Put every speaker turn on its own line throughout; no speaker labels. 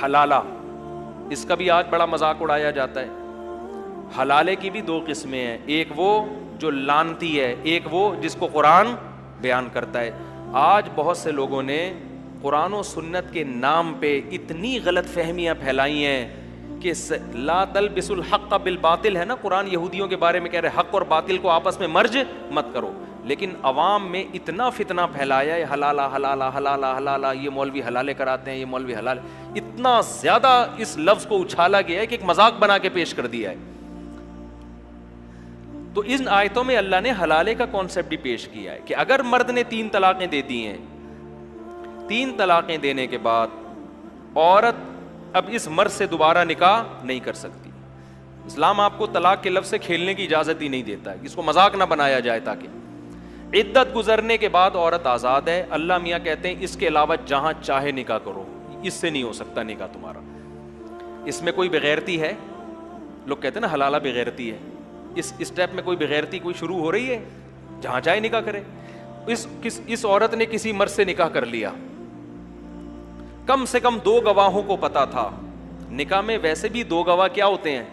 حلالہ، اس کا بھی آج بڑا مذاق اڑایا جاتا ہے. حلالے کی بھی دو قسمیں ہیں، ایک وہ جو لانتی ہے، ایک وہ جس کو قرآن بیان کرتا ہے. آج بہت سے لوگوں نے قرآن و سنت کے نام پہ اتنی غلط فہمیاں پھیلائی ہیں کہ لا تلبسوا الحق بالباطل ہے نا، قرآن یہودیوں کے بارے میں کہہ رہے حق اور باطل کو آپس میں مرج مت کرو، لیکن عوام میں اتنا فتنہ پھیلایا ہے حلالہ حلالہ حلالہ حلالہ، یہ مولوی حلالے کراتے ہیں، یہ مولوی حلال، اتنا زیادہ اس لفظ کو اچھالا گیا ہے کہ ایک مذاق بنا کے پیش کر دیا ہے. تو ان آیتوں میں اللہ نے حلالے کا کانسیپٹ بھی پیش کیا ہے کہ اگر مرد نے 3 طلاقیں دے دی ہیں، 3 طلاقیں دینے کے بعد عورت اب اس مرد سے دوبارہ نکاح نہیں کر سکتی. اسلام آپ کو طلاق کے لفظ سے کھیلنے کی اجازت ہی نہیں دیتا ہے، اس کو مذاق نہ بنایا جائے. تاکہ عدت گزرنے کے بعد عورت آزاد ہے. اللہ میاں کہتے ہیں اس کے علاوہ جہاں چاہے نکاح کرو، اس سے نہیں ہو سکتا نکاح تمہارا. اس میں کوئی بغیرتی ہے؟ لوگ کہتے ہیں نا حلالہ بغیرتی ہے. اس اسٹیپ میں کوئی بغیرتی کوئی شروع ہو رہی ہے؟ جہاں چاہے نکاح کرے. اس عورت نے کسی مرد سے نکاح کر لیا، کم سے کم 2 گواہوں کو پتا تھا. نکاح میں ویسے بھی 2 گواہ کیا ہوتے ہیں؟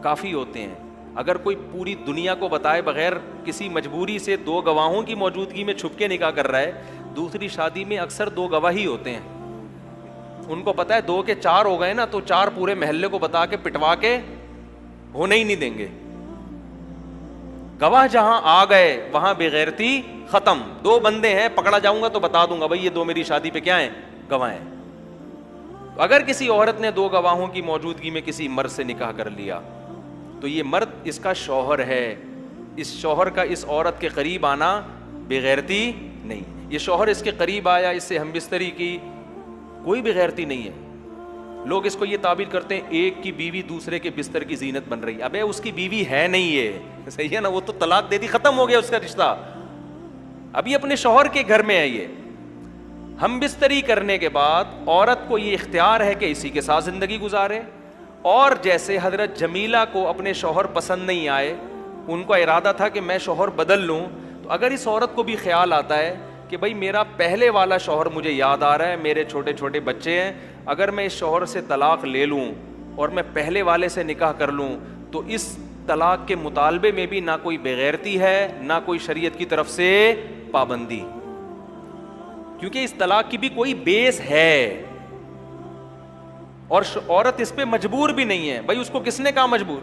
کافی ہوتے ہیں. اگر کوئی پوری دنیا کو بتائے بغیر کسی مجبوری سے 2 گواہوں کی موجودگی میں چھپ کے نکاح کر رہا ہے، دوسری شادی میں اکثر 2 گواہ ہی ہوتے ہیں. ان کو پتا ہے 2 کے 4 ہو گئے نا تو 4 پورے محلے کو بتا کے پٹوا کے ہونے ہی نہیں دیں گے. گواہ جہاں آ گئے وہاں بغیرتی ختم. 2 بندے ہیں، پکڑا جاؤں گا تو بتا دوں گا بھائی یہ 2 میری شادی پہ کیا ہیں؟ گواہ ہیں. اگر کسی عورت نے 2 گواہوں کی موجودگی میں کسی مرد سے نکاح کر لیا تو یہ مرد اس کا شوہر ہے. اس شوہر کا اس عورت کے قریب آنا بغیرتی نہیں. یہ شوہر اس کے قریب آیا، اس سے ہم بستری کی، کوئی بغیرتی نہیں ہے. لوگ اس کو یہ تعبیر کرتے ہیں ایک کی بیوی دوسرے کے بستر کی زینت بن رہی. ابے اس کی بیوی ہے نہیں، یہ صحیح ہے نا، وہ تو طلاق دے دی، ختم ہو گیا اس کا رشتہ. ابھی اپنے شوہر کے گھر میں ہے. یہ ہم بستری کرنے کے بعد عورت کو یہ اختیار ہے کہ اسی کے ساتھ زندگی گزارے. اور جیسے حضرت جمیلہ کو اپنے شوہر پسند نہیں آئے، ان کا ارادہ تھا کہ میں شوہر بدل لوں، تو اگر اس عورت کو بھی خیال آتا ہے کہ بھائی میرا پہلے والا شوہر مجھے یاد آ رہا ہے، میرے چھوٹے چھوٹے بچے ہیں، اگر میں اس شوہر سے طلاق لے لوں اور میں پہلے والے سے نکاح کر لوں تو اس طلاق کے مطالبے میں بھی نہ کوئی بغیرتی ہے نہ کوئی شریعت کی طرف سے پابندی، کیونکہ اس طلاق کی بھی کوئی بیس ہے اور عورت اس پہ مجبور بھی نہیں ہے. بھائی اس کو کس نے کہا مجبور؟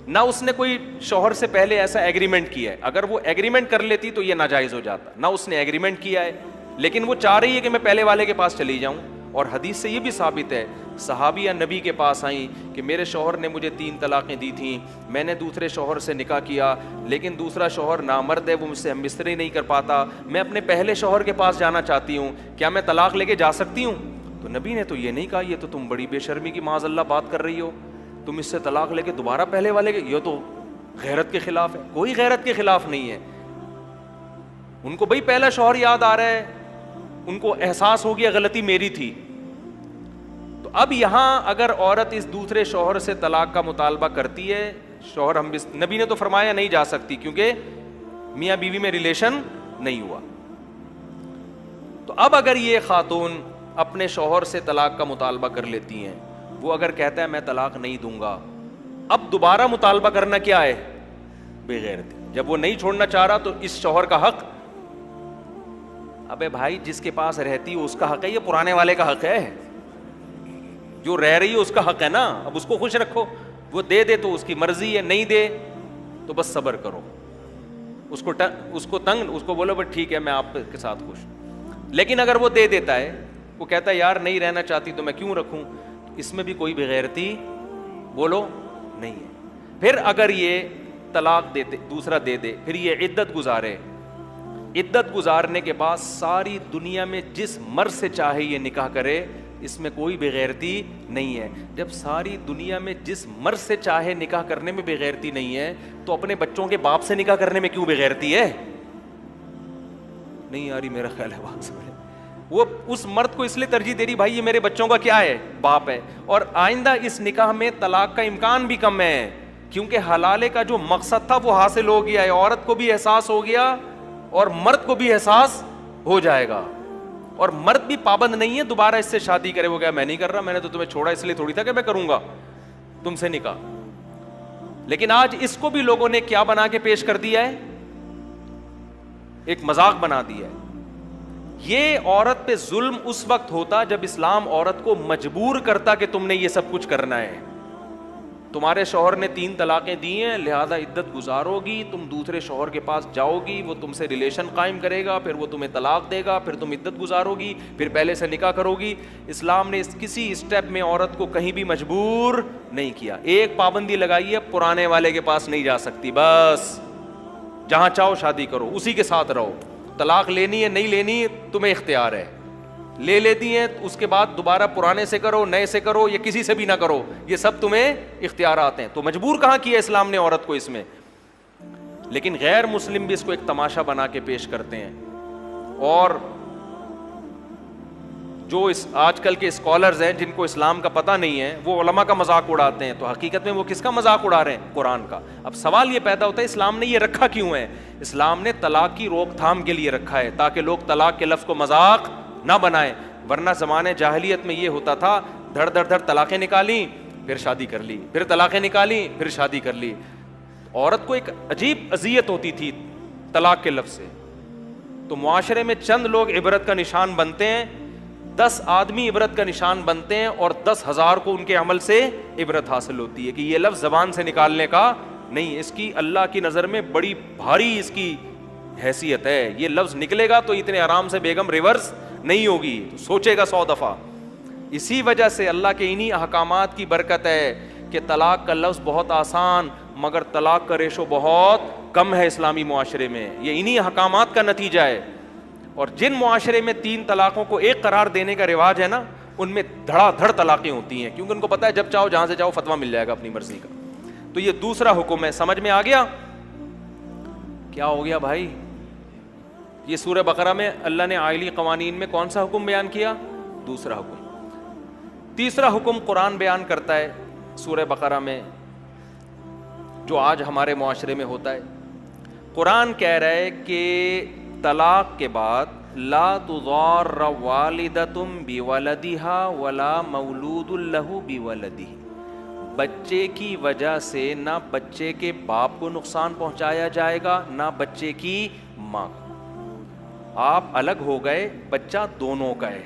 نہ اس نے کوئی شوہر سے پہلے ایسا ایگریمنٹ کیا ہے. اگر وہ ایگریمنٹ کر لیتی تو یہ ناجائز ہو جاتا. نہ اس نے ایگریمنٹ کیا ہے، لیکن وہ چاہ رہی ہے کہ میں پہلے والے کے پاس چلی جاؤں. اور حدیث سے یہ بھی ثابت ہے، صحابیہ نبی کے پاس آئیں کہ میرے شوہر نے مجھے 3 طلاقیں دی تھیں، میں نے دوسرے شوہر سے نکاح کیا، لیکن دوسرا شوہر نامرد ہے، وہ مجھ سے ہم بستری نہیں کر پاتا، میں اپنے پہلے شوہر کے پاس جانا چاہتی ہوں، کیا میں طلاق لے کے جا سکتی ہوں؟ تو نبی نے تو یہ نہیں کہا، یہ تو تم بڑی بے شرمی کی معاذ اللہ بات کر رہی ہو، تم اس سے طلاق لے کے دوبارہ پہلے والے کے، یہ تو غیرت کے خلاف ہے. کوئی غیرت کے خلاف نہیں ہے. ان کو بھائی پہلا شوہر یاد آ رہا ہے، ان کو احساس ہو گیا غلطی میری تھی. تو اب یہاں اگر عورت اس دوسرے شوہر سے طلاق کا مطالبہ کرتی ہے، شوہر ہم نبی نے تو فرمایا نہیں جا سکتی کیونکہ میاں بیوی میں ریلیشن نہیں ہوا. تو اب اگر یہ خاتون اپنے شوہر سے طلاق کا مطالبہ کر لیتی ہیں، وہ اگر کہتا ہے میں طلاق نہیں دوں گا، اب دوبارہ مطالبہ کرنا کیا ہے؟ بغیرتی. جب وہ نہیں چھوڑنا چاہ رہا تو اس شوہر کا حق، ابے بھائی جس کے پاس رہتی ہے اس کا حق ہے، یہ پرانے والے کا حق ہے، جو رہ رہی ہے اس کا حق ہے نا. اب اس کو خوش رکھو، وہ دے دے تو اس کی مرضی ہے، نہیں دے تو بس صبر کرو. اس کو تنگ، اس کو بولو بس ٹھیک ہے میں آپ کے ساتھ خوش. لیکن اگر وہ دے دیتا ہے، وہ کہتا ہے یار نہیں رہنا چاہتی تو میں کیوں رکھوں، اس میں بھی کوئی بغیرتی بولو نہیں ہے. پھر اگر یہ طلاق دیتے دوسرا دے دے، پھر یہ عدت گزارے، عدت گزارنے کے بعد ساری دنیا میں جس مرد سے چاہے یہ نکاح کرے، اس میں کوئی بغیرتی نہیں ہے. جب ساری دنیا میں جس مرد سے چاہے نکاح کرنے میں بغیرتی نہیں ہے تو اپنے بچوں کے باپ سے نکاح کرنے میں کیوں بغیرتی ہے؟ نہیں یاری میرا خیال ہے بات سمجھے. وہ اس مرد کو اس لیے ترجیح دے رہی بھائی یہ میرے بچوں کا کیا ہے؟ باپ ہے. اور آئندہ اس نکاح میں طلاق کا امکان بھی کم ہے کیونکہ حلالے کا جو مقصد تھا وہ حاصل ہو گیا ہے. عورت کو بھی احساس ہو گیا اور مرد کو بھی احساس ہو جائے گا. اور مرد بھی پابند نہیں ہے دوبارہ اس سے شادی کرے. وہ کہا میں نہیں کر رہا, میں نے تو تمہیں چھوڑا اس لیے تھوڑی تھا کہ میں کروں گا تم سے نکاح. لیکن آج اس کو بھی لوگوں نے کیا بنا کے پیش کر دیا ہے, ایک مذاق بنا دیا ہے. یہ عورت پہ ظلم اس وقت ہوتا جب اسلام عورت کو مجبور کرتا کہ تم نے یہ سب کچھ کرنا ہے. تمہارے شوہر نے 3 طلاقیں دی ہیں, لہذا عدت گزارو گی, تم دوسرے شوہر کے پاس جاؤ گی, وہ تم سے ریلیشن قائم کرے گا, پھر وہ تمہیں طلاق دے گا, پھر تم عدت گزارو گی, پھر پہلے سے نکاح کرو گی. اسلام نے کسی اسٹیپ میں عورت کو کہیں بھی مجبور نہیں کیا. ایک پابندی لگائی ہے, پرانے والے کے پاس نہیں جا سکتی, بس جہاں چاہو شادی کرو, اسی کے ساتھ رہو. طلاق لینی ہے نہیں لینی تمہیں اختیار ہے, لے لیتی ہیں اس کے بعد دوبارہ پرانے سے کرو, نئے سے کرو, یا کسی سے بھی نہ کرو, یہ سب تمہیں اختیارات ہیں. تو مجبور کہاں کیا اسلام نے عورت کو اس میں. لیکن غیر مسلم بھی اس کو ایک تماشا بنا کے پیش کرتے ہیں, اور جو اس آج کل کے اسکالرز ہیں جن کو اسلام کا پتہ نہیں ہے, وہ علماء کا مذاق اڑاتے ہیں. تو حقیقت میں وہ کس کا مذاق اڑا رہے ہیں؟ قرآن کا. اب سوال یہ پیدا ہوتا ہے اسلام نے یہ رکھا کیوں ہے؟ اسلام نے طلاق کی روک تھام کے لیے رکھا ہے تاکہ لوگ طلاق کے لفظ کو مذاق نہ بنائیں. ورنہ زمانے جاہلیت میں یہ ہوتا تھا, دھڑ دھڑ دھڑ طلاقیں نکالی پھر شادی کر لی, پھر طلاقیں نکالی پھر شادی کر لی. عورت کو ایک عجیب اذیت ہوتی تھی طلاق کے لفظ سے. تو معاشرے میں چند لوگ عبرت کا نشان بنتے ہیں, 10 آدمی عبرت کا نشان بنتے ہیں, اور 10,000 کو ان کے عمل سے عبرت حاصل ہوتی ہے کہ یہ لفظ زبان سے نکالنے کا نہیں, اس کی اللہ کی نظر میں بڑی بھاری اس کی حیثیت ہے. یہ لفظ نکلے گا تو اتنے آرام سے بیگم ریورس نہیں ہوگی, تو سوچے گا 100 دفعہ. اسی وجہ سے اللہ کے انہی احکامات کی برکت ہے کہ طلاق کا لفظ بہت آسان مگر طلاق کا ریشو بہت کم ہے اسلامی معاشرے میں. یہ انہی احکامات کا نتیجہ ہے. اور جن معاشرے میں 3 طلاقوں کو ایک قرار دینے کا رواج ہے نا, ان میں دھڑا دھڑ طلاقیں ہوتی ہیں, کیونکہ ان کو پتہ ہے جب چاہو جہاں سے چاہو فتویٰ مل جائے گا اپنی مرضی کا. تو یہ دوسرا حکم ہے. سمجھ میں آ گیا کیا ہو گیا بھائی؟ یہ سورہ بقرہ میں اللہ نے عائلی قوانین میں کون سا حکم بیان کیا؟ دوسرا حکم. تیسرا حکم قرآن بیان کرتا ہے سورہ بقرہ میں, جو آج ہمارے معاشرے میں ہوتا ہے. قرآن کہہ رہا ہے کہ طلاق کے بعد لا تضار والدۃ بولدہا ولا مولود لہ بولدہ, بچے کی وجہ سے نہ بچے کے باپ کو نقصان پہنچایا جائے گا نہ بچے کی ماں کو. آپ الگ ہو گئے, بچہ دونوں کا ہے.